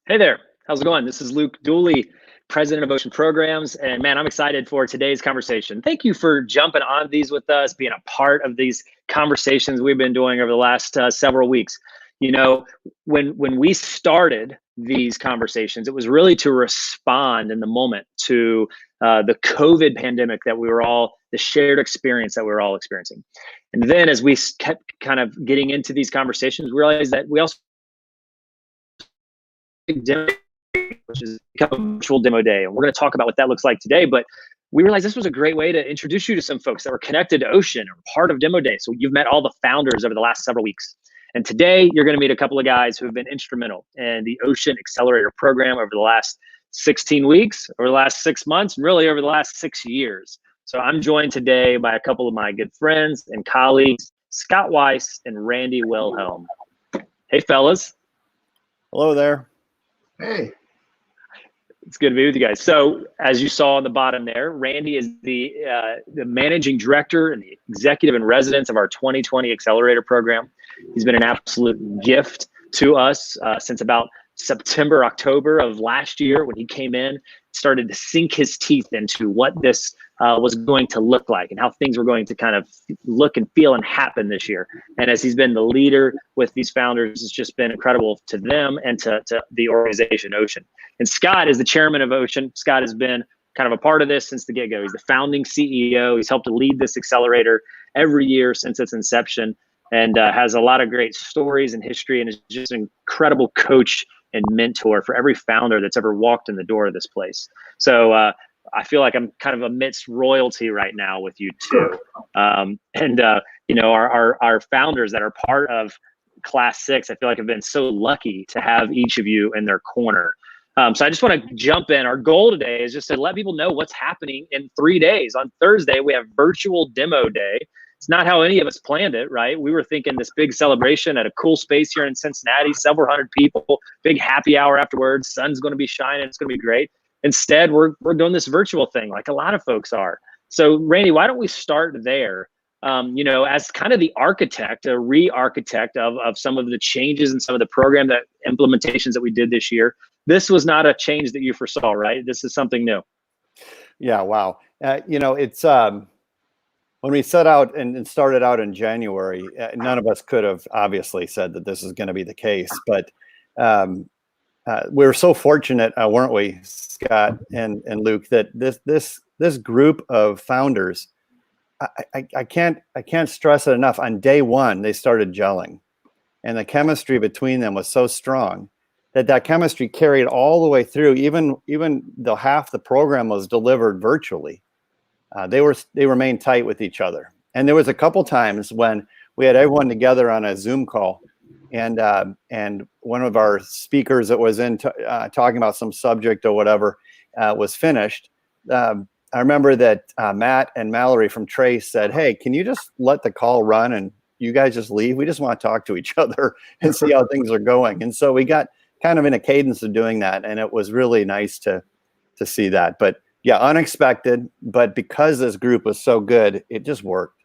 Hey there, how's it going? This is Luke Dooley, President of Ocean Programs, and man, I'm excited for today's conversation. Thank you for jumping on these with us, being a part of these conversations we've been doing over the last several weeks. You know, when we started these conversations, it was really to respond in the moment to the COVID pandemic that the shared experience that we were all experiencing. And then as we kept kind of getting into these conversations, we realized that we also demo, which is become a virtual demo day. And we're going to talk about what that looks like today. But we realized this was a great way to introduce you to some folks that were connected to Ocean or part of Demo Day. So you've met all the founders over the last several weeks. And today you're going to meet a couple of guys who have been instrumental in the Ocean Accelerator program over the last 16 weeks, over the last 6 months, and really over the last 6 years. So I'm joined today by a couple of my good friends and colleagues, Scott Weiss and Randy Wilhelm. Hey, fellas. Hello there. Hey. It's good to be with you guys. So as you saw on the bottom there, Randy is the managing director and the executive in residence of our 2020 Accelerator program. He's been an absolute gift to us since about September, October of last year when he came in, started to sink his teeth into what this was going to look like and how things were going to kind of look and feel and happen this year. And as he's been the leader with these founders, it's just been incredible to them and to the organization Ocean. And Scott is the chairman of Ocean. Scott has been kind of a part of this since the get-go. He's the founding CEO. He's helped to lead this accelerator every year since its inception and has a lot of great stories and history and is just an incredible coach and mentor for every founder that's ever walked in the door of this place. So I feel like I'm kind of amidst royalty right now with you two. You know, our founders that are part of Class 6, I feel like I've been so lucky to have each of you in their corner. So I just want to jump in. Our goal today is just to let people know what's happening in 3 days. On Thursday, we have virtual demo day. It's not how any of us planned it, right? We were thinking this big celebration at a cool space here in Cincinnati, several hundred people, big happy hour afterwards. Sun's going to be shining. It's going to be great. Instead, we're doing this virtual thing like a lot of folks are. So Randy, why don't we start there? You know, as kind of the architect, a re-architect of some of the changes and some of the program implementations that we did this year. This was not a change that you foresaw, right? This is something new. Yeah, wow. You know, it's when we set out and started out in January, none of us could have obviously said that this is going to be the case. But we were so fortunate, weren't we, Scott and Luke, that this group of founders, I can't stress it enough. On day one, they started gelling, and the chemistry between them was so strong that chemistry carried all the way through. Even though half the program was delivered virtually, they remained tight with each other. And there was a couple times when we had everyone together on a Zoom call, and one of our speakers that was in talking about some subject or whatever was finished. I remember that Matt and Mallory from Trace said, "Hey, can you just let the call run and you guys just leave? We just want to talk to each other and see how things are going." And so we got kind of in a cadence of doing that, and it was really nice to see that. But yeah, unexpected, but because this group was so good, it just worked.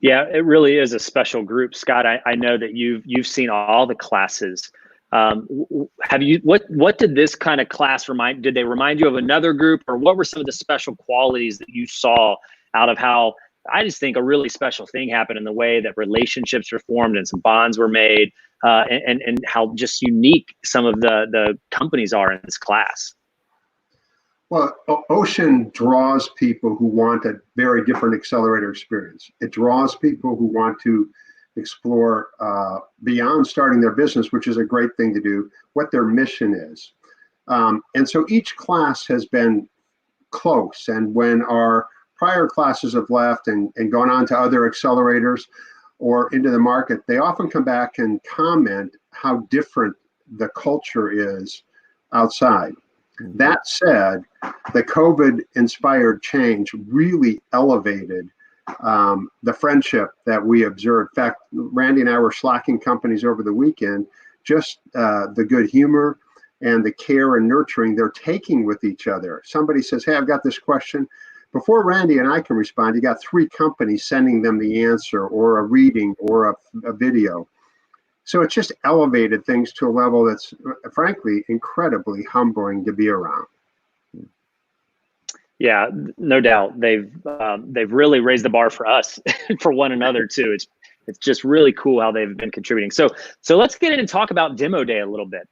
Yeah, it really is a special group, Scott. I know that you've seen all the classes. Have you? What did this kind of class remind? Did they remind you of another group, or what were some of the special qualities that you saw out of how? I just think a really special thing happened in the way that relationships were formed and some bonds were made, and how just unique some of the companies are in this class. Well, Ocean draws people who want a very different accelerator experience. It draws people who want to explore beyond starting their business, which is a great thing to do, what their mission is. And so each class has been close. And when our prior classes have left and gone on to other accelerators or into the market, they often come back and comment how different the culture is outside. That said, the COVID-inspired change really elevated the friendship that we observed. In fact, Randy and I were slacking companies over the weekend, just the good humor and the care and nurturing they're taking with each other. Somebody says, "Hey, I've got this question." Before Randy and I can respond, you got 3 companies sending them the answer or a reading or a video. So it's just elevated things to a level that's frankly incredibly humbling to be around. Yeah, no doubt. They've really raised the bar for us, for one another too. It's just really cool how they've been contributing. So let's get in and talk about Demo Day a little bit.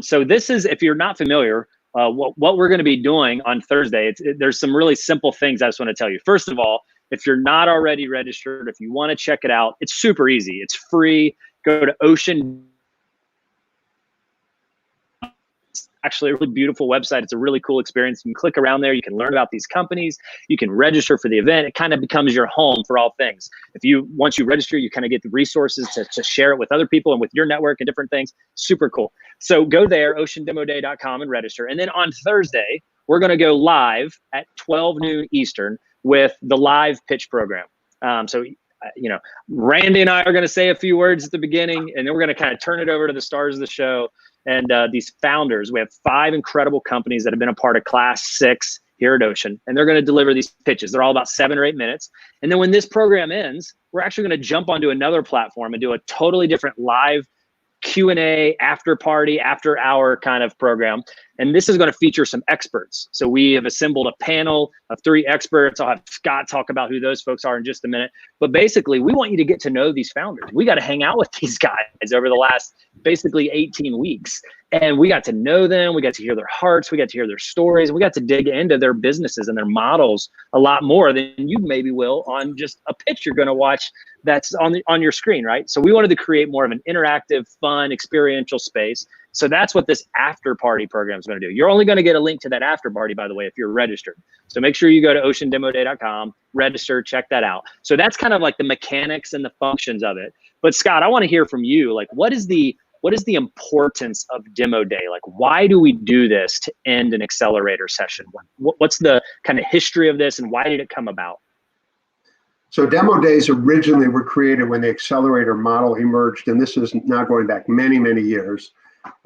So this is, if you're not familiar, what we're going to be doing on Thursday. There's some really simple things I just want to tell you. First of all, if you're not already registered, if you want to check it out, it's super easy. It's free. Go to Ocean. Actually a really beautiful website. It's a really cool experience. You can click around there. You can learn about these companies. You can register for the event. It kind of becomes your home for all things. Once you register, you kind of get the resources to share it with other people and with your network and different things. Super cool. So go there, oceandemoday.com, and register. And then on Thursday, we're going to go live at 12 noon Eastern with the live pitch program. Randy and I are going to say a few words at the beginning, and then we're going to kind of turn it over to the stars of the show. And these founders, we have 5 incredible companies that have been a part of Class 6 here at Ocean, and they're going to deliver these pitches. They're all about 7 or 8 minutes. And then when this program ends, we're actually going to jump onto another platform and do a totally different live Q&A, after party, after hour kind of program. And this is going to feature some experts. So we have assembled a panel of 3 experts. I'll have Scott talk about who those folks are in just a minute. But basically, we want you to get to know these founders. We got to hang out with these guys over the last basically 18 weeks. And we got to know them. We got to hear their hearts. We got to hear their stories. And we got to dig into their businesses and their models a lot more than you maybe will on just a pitch you're going to watch that's on your screen, right? So we wanted to create more of an interactive, fun, experiential space. So that's what this after party program is going to do. You're only going to get a link to that after party, by the way, if you're registered. So make sure you go to oceandemoday.com, register, check that out. So that's kind of like the mechanics and the functions of it. But Scott, I want to hear from you. Like, what is the importance of Demo Day? Like, why do we do this to end an accelerator session? What's the kind of history of this, and why did it come about? So Demo Days originally were created when the accelerator model emerged, and this is now going back many, many years,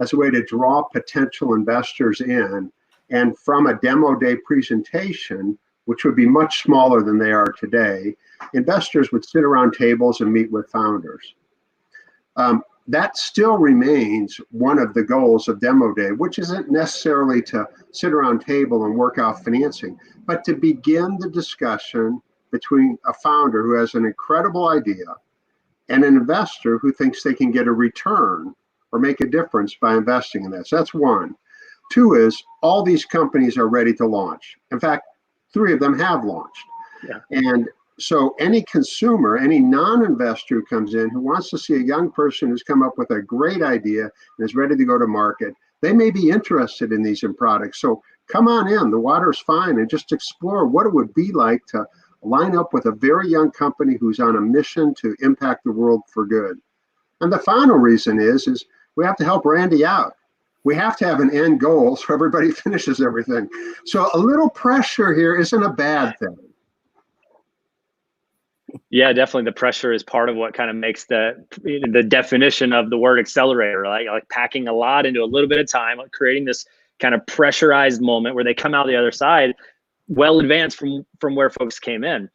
as a way to draw potential investors in. And from a Demo Day presentation, which would be much smaller than they are today, investors would sit around tables and meet with founders. That still remains one of the goals of Demo Day, which isn't necessarily to sit around table and work out financing, but to begin the discussion between a founder who has an incredible idea and an investor who thinks they can get a return or make a difference by investing in this. That's one. 2 is all these companies are ready to launch. In fact, 3 of them have launched. Yeah. And so any consumer, any non-investor who comes in who wants to see a young person who's come up with a great idea and is ready to go to market, they may be interested in these products. So come on in, the water's fine, and just explore what it would be like to line up with a very young company who's on a mission to impact the world for good. And the final reason is we have to help Randy out. We have to have an end goal so everybody finishes everything. So a little pressure here isn't a bad thing. Yeah, definitely. The pressure is part of what kind of makes the definition of the word accelerator, right? Like packing a lot into a little bit of time, like creating this kind of pressurized moment where they come out the other side well advanced from where folks came in.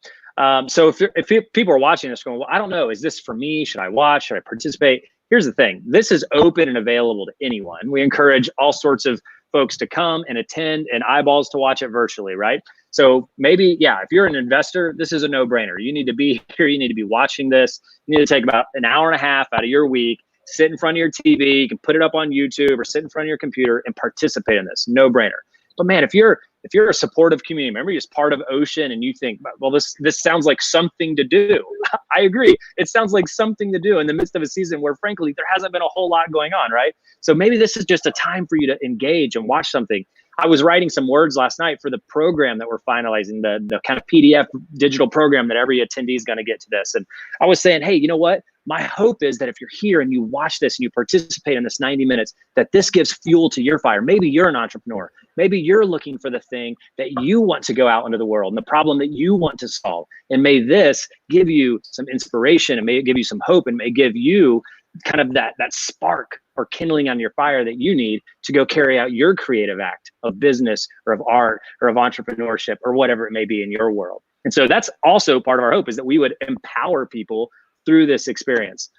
So if people are watching this going, well, I don't know, is this for me? Should I watch? Should I participate? Here's the thing. This is open and available to anyone. We encourage all sorts of folks to come and attend and eyeballs to watch it virtually, right? So maybe, yeah, if you're an investor, this is a no-brainer. You need to be here. You need to be watching this. You need to take about an hour and a half out of your week, sit in front of your TV. You can put it up on YouTube or sit in front of your computer and participate in this. No-brainer. But man, if you're a supportive community member, you're just part of Ocean, and you think, well, this sounds like something to do. I agree. It sounds like something to do in the midst of a season where, frankly, there hasn't been a whole lot going on, right? So maybe this is just a time for you to engage and watch something. I was writing some words last night for the program that we're finalizing, the kind of PDF digital program that every attendee is going to get to this. And I was saying, hey, you know what? My hope is that if you're here and you watch this and you participate in this 90 minutes, that this gives fuel to your fire. Maybe you're an entrepreneur. Maybe you're looking for the thing that you want to go out into the world and the problem that you want to solve. And may this give you some inspiration, and may it give you some hope, and may give you kind of that spark or kindling on your fire that you need to go carry out your creative act of business or of art or of entrepreneurship or whatever it may be in your world. And so that's also part of our hope, is that we would empower people through this experience.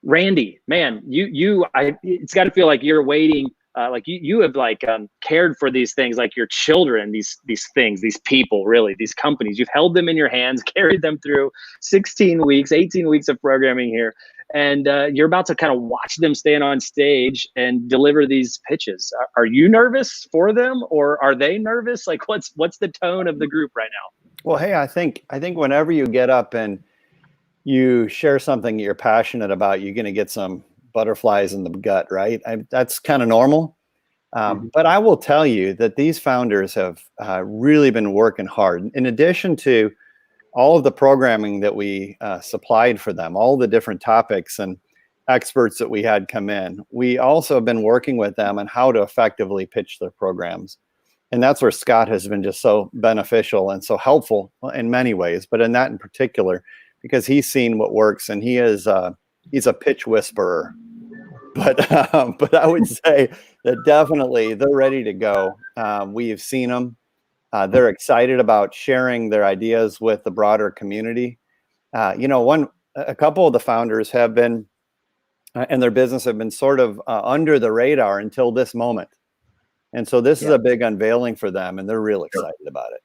Randy, man, it's got to feel like you're waiting. Like you have like cared for these things, like your children, these things, these people, really, these companies. You've held them in your hands, carried them through 16 weeks, 18 weeks of programming here, and you're about to kind of watch them stand on stage and deliver these pitches. Are you nervous for them, or are they nervous? Like, what's the tone of the group right now? Well, hey, I think whenever you get up and you share something you're passionate about, you're going to get some butterflies in the gut, right? That's kind of normal. But I will tell you that these founders have really been working hard. In addition to all of the programming that we supplied for them, all the different topics and experts that we had come in, we also have been working with them on how to effectively pitch their programs. And that's where Scott has been just so beneficial and so helpful in many ways, but in that in particular, because he's seen what works, and he's a pitch whisperer. But I would say that definitely they're ready to go. We have seen them. They're excited about sharing their ideas with the broader community. A couple of the founders have been, and their business have been sort of under the radar until this moment. And so this is a big unveiling for them, and they're real excited about it.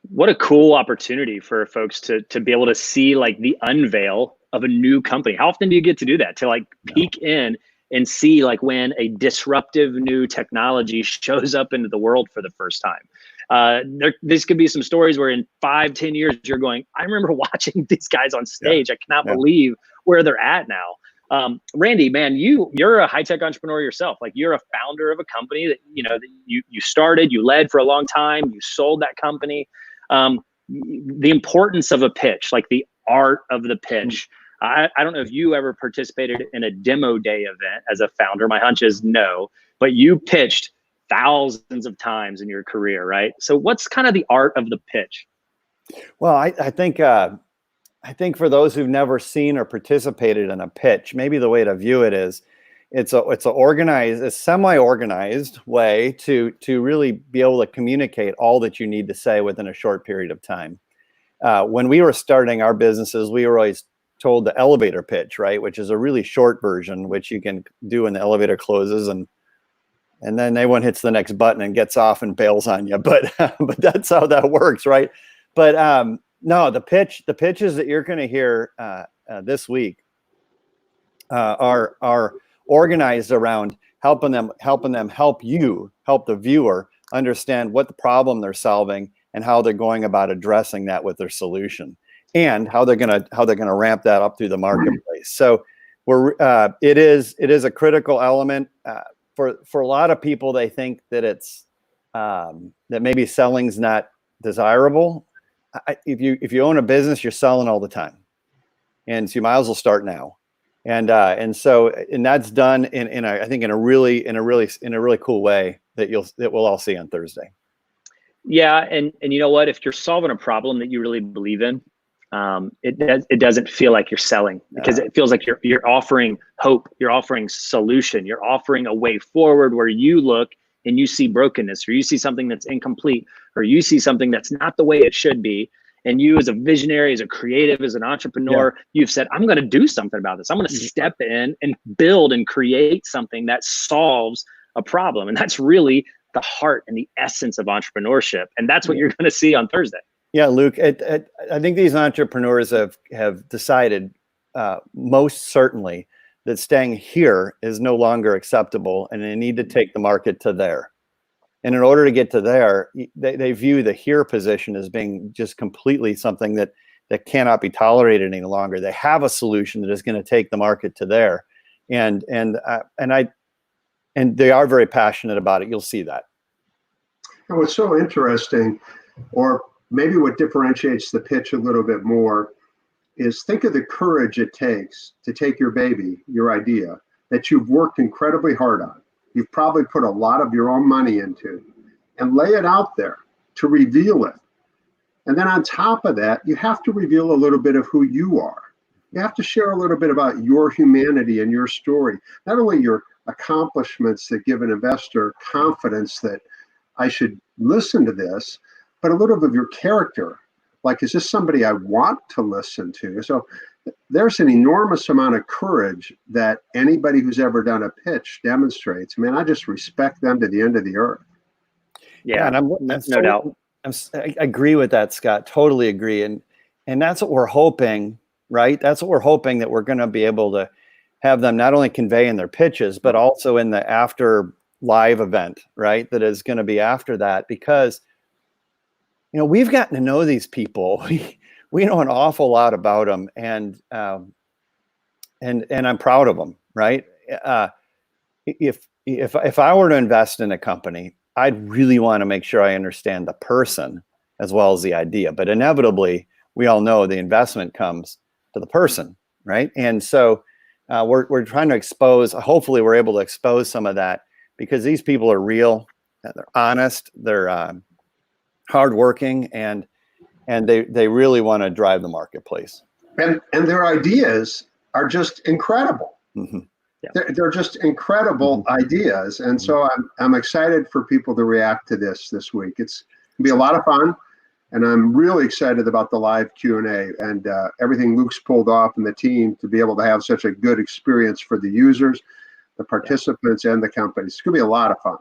What a cool opportunity for folks to be able to see like the unveil of a new company. How often do you get to do that? To like peek in and see like when a disruptive new technology shows up into the world for the first time. This could be some stories where in 5-10 years you're going, I remember watching these guys on stage. I cannot believe where they're at now. Randy, man, you're a high-tech entrepreneur yourself. Like, you're a founder of a company that that you started, you led for a long time, you sold that company. The importance of a pitch, like the art of the pitch. I don't know if you ever participated in a demo day event as a founder. My hunch is no, but you pitched thousands of times in your career, right? So what's kind of the art of the pitch? Well, I think for those who've never seen or participated in a pitch, maybe the way to view it is it's a semi-organized way to really be able to communicate all that you need to say within a short period of time. When we were starting our businesses, we were always told the elevator pitch, right? Which is a really short version, which you can do when the elevator closes and then everyone hits the next button and gets off and bails on you. But that's how that works, right? But no, the pitches that you're going to hear this week are organized around helping them help the viewer understand what the problem they're solving and how they're going about addressing that with their solution, and how they're gonna ramp that up through the marketplace. So it is a critical element for a lot of people. They think that it's that maybe selling's not desirable. If you own a business, you're selling all the time, and so you might as well start now. And that's done in a really cool way that we'll all see on Thursday. Yeah, and you know what? If you're solving a problem that you really believe in, it doesn't feel like you're selling, because it feels like you're offering hope, you're offering solution, you're offering a way forward where you look and you see brokenness, or you see something that's incomplete, or you see something that's not the way it should be. And you, as a visionary, as a creative, as an entrepreneur, you've said, I'm going to do something about this. I'm going to step in and build and create something that solves a problem. And that's really the heart and the essence of entrepreneurship. And that's what you're going to see on Thursday. Yeah, Luke, I think these entrepreneurs have decided most certainly that staying here is no longer acceptable, and they need to take the market to there. And in order to get to there, they view the here position as being just completely something that cannot be tolerated any longer. They have a solution that is going to take the market to there, and they are very passionate about it. You'll see that. And what's so interesting, or maybe what differentiates the pitch a little bit more, is think of the courage it takes to take your baby, your idea, that you've worked incredibly hard on. You've probably put a lot of your own money into, and lay it out there to reveal it. And then on top of that, you have to reveal a little bit of who you are. You have to share a little bit about your humanity and your story, not only your accomplishments that give an investor confidence that I should listen to this, but a little bit of your character. Like, is this somebody I want to listen to? So there's an enormous amount of courage that anybody who's ever done a pitch demonstrates. Man, I just respect them to the end of the earth. Yeah, and no doubt. I agree with that, Scott. Totally agree. And that's what we're hoping, right? That's what we're hoping, that we're going to be able to have them not only convey in their pitches, but also in the after live event, right? That is going to be after that, because, you know, we've gotten to know these people. We know an awful lot about them, and I'm proud of them, right? If I were to invest in a company, I'd really want to make sure I understand the person as well as the idea. But inevitably, we all know the investment comes to the person, right? And so we're trying to expose. Hopefully, we're able to expose some of that, because these people are real, they're honest, they're hardworking, and they really want to drive the marketplace. And their ideas are just incredible. Mm-hmm. Yeah. They're just incredible ideas. And so I'm excited for people to react to this week. It's going to be a lot of fun. And I'm really excited about the live Q&A and everything Luke's pulled off, and the team to be able to have such a good experience for the users, the participants, and the companies. It's going to be a lot of fun.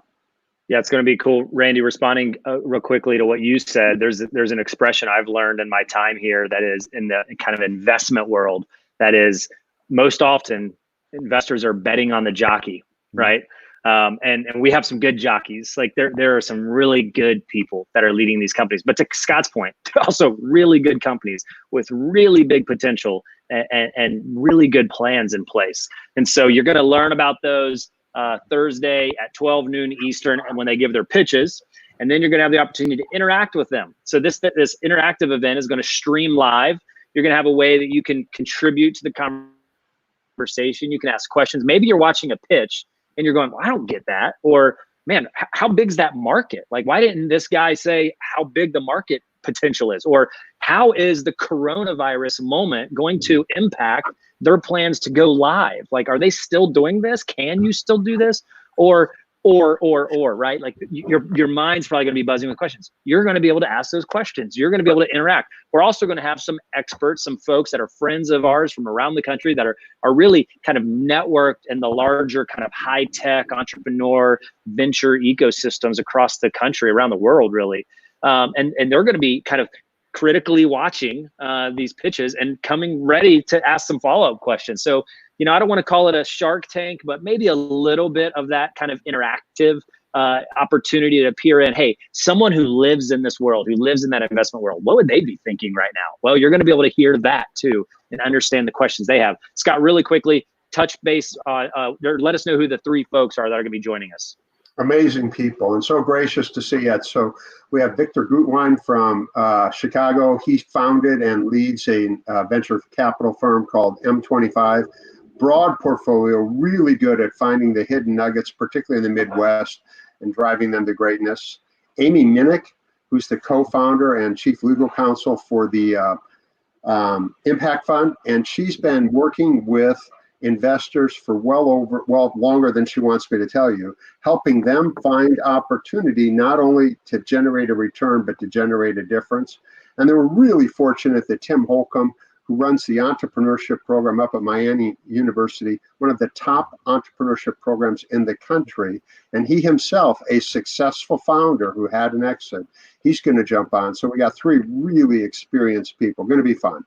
Yeah, it's going to be cool. Randy, responding real quickly to what you said, there's an expression I've learned in my time here that is in the kind of investment world, that is, most often investors are betting on the jockey, right? And we have some good jockeys. Like there are some really good people that are leading these companies. But to Scott's point, also really good companies with really big potential and really good plans in place. And so you're going to learn about those Thursday at 12 noon Eastern, and when they give their pitches. And then you're going to have the opportunity to interact with them. So this interactive event is going to stream live. You're going to have a way that you can contribute to the conversation. You can ask questions. Maybe you're watching a pitch and you're going, well, I don't get that. Or, man, how big's that market? Like, why didn't this guy say how big the market potential is? Or how is the coronavirus moment going to impact their plans to go live? Like, are they still doing this? Can you still do this? Or, right? Like your mind's probably going to be buzzing with questions. You're going to be able to ask those questions. You're going to be able to interact. We're also going to have some experts, some folks that are friends of ours from around the country that are really kind of networked in the larger kind of high-tech entrepreneur venture ecosystems across the country, around the world, really. And they're going to be kind of critically watching these pitches and coming ready to ask some follow-up questions. So, you know, I don't want to call it a Shark Tank, but maybe a little bit of that kind of interactive opportunity to peer in. Hey, someone who lives in this world, who lives in that investment world, what would they be thinking right now? Well, you're going to be able to hear that too and understand the questions they have. Scott, really quickly, touch base on, let us know who the three folks are that are going to be joining us. Amazing people, and so gracious to see it. So we have Victor Gutwein from Chicago. He founded and leads a venture capital firm called M25. Broad portfolio, really good at finding the hidden nuggets, particularly in the Midwest, and driving them to greatness. Amy Minnick, who's the co-founder and chief legal counsel for the Impact Fund, and she's been working with investors for well longer than she wants me to tell you, helping them find opportunity not only to generate a return, but to generate a difference. And they were really fortunate that Tim Holcomb, who runs the entrepreneurship program up at Miami University, one of the top entrepreneurship programs in the country, and he himself, a successful founder who had an exit, he's going to jump on. So we got three really experienced people. Going to be fun.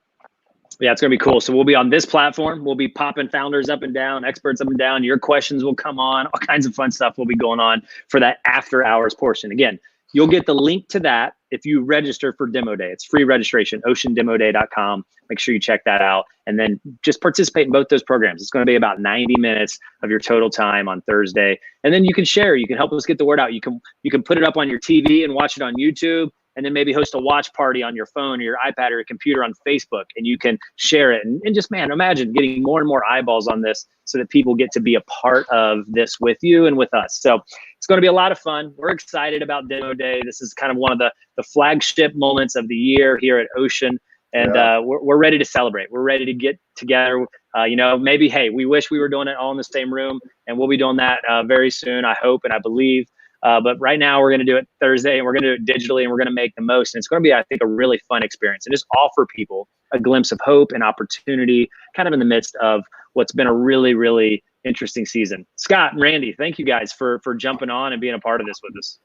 Yeah, it's going to be cool. So we'll be on this platform. We'll be popping founders up and down, experts up and down. Your questions will come on. All kinds of fun stuff will be going on for that after hours portion. Again, you'll get the link to that if you register for Demo Day. It's free registration, oceandemoday.com. Make sure you check that out. And then just participate in both those programs. It's going to be about 90 minutes of your total time on Thursday. And then you can share. You can help us get the word out. You can put it up on your TV and watch it on YouTube. And then maybe host a watch party on your phone or your iPad or your computer on Facebook, and you can share it. And just, man, imagine getting more and more eyeballs on this so that people get to be a part of this with you and with us. So it's going to be a lot of fun. We're excited about Demo Day. This is kind of one of the flagship moments of the year here at Ocean. And we're ready to celebrate. We're ready to get together. Maybe, hey, we wish we were doing it all in the same room, and we'll be doing that very soon, I hope and I believe. But right now we're going to do it Thursday, and we're going to do it digitally, and we're going to make the most. And it's going to be, I think, a really fun experience, and just offer people a glimpse of hope and opportunity, kind of in the midst of what's been a really, really interesting season. Scott and Randy, thank you guys for jumping on and being a part of this with us.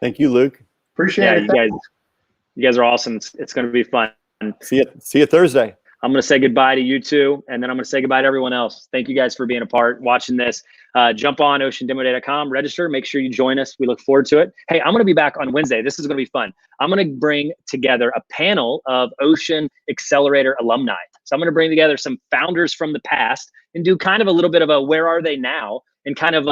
Thank you, Luke. Appreciate it. You guys are awesome. It's going to be fun. See you Thursday. I'm going to say goodbye to you two, and then I'm going to say goodbye to everyone else. Thank you guys for being a part, watching this. Jump on oceandemoday.com, register, make sure you join us. We look forward to it. Hey, I'm going to be back on Wednesday. This is going to be fun. I'm going to bring together a panel of Ocean Accelerator alumni. So I'm going to bring together some founders from the past and do kind of a little bit of a where are they now, and kind of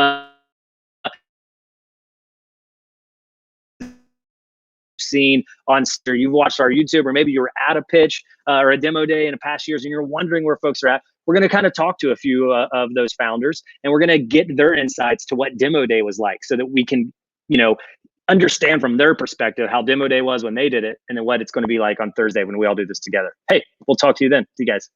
seen on, or you've watched our YouTube, or maybe you were at a pitch or a demo day in the past years and you're wondering where folks are at. We're going to kind of talk to a few of those founders, and we're going to get their insights to what demo day was like, so that we can, understand from their perspective how demo day was when they did it, and then what it's going to be like on Thursday when we all do this together. Hey, we'll talk to you then. See you guys.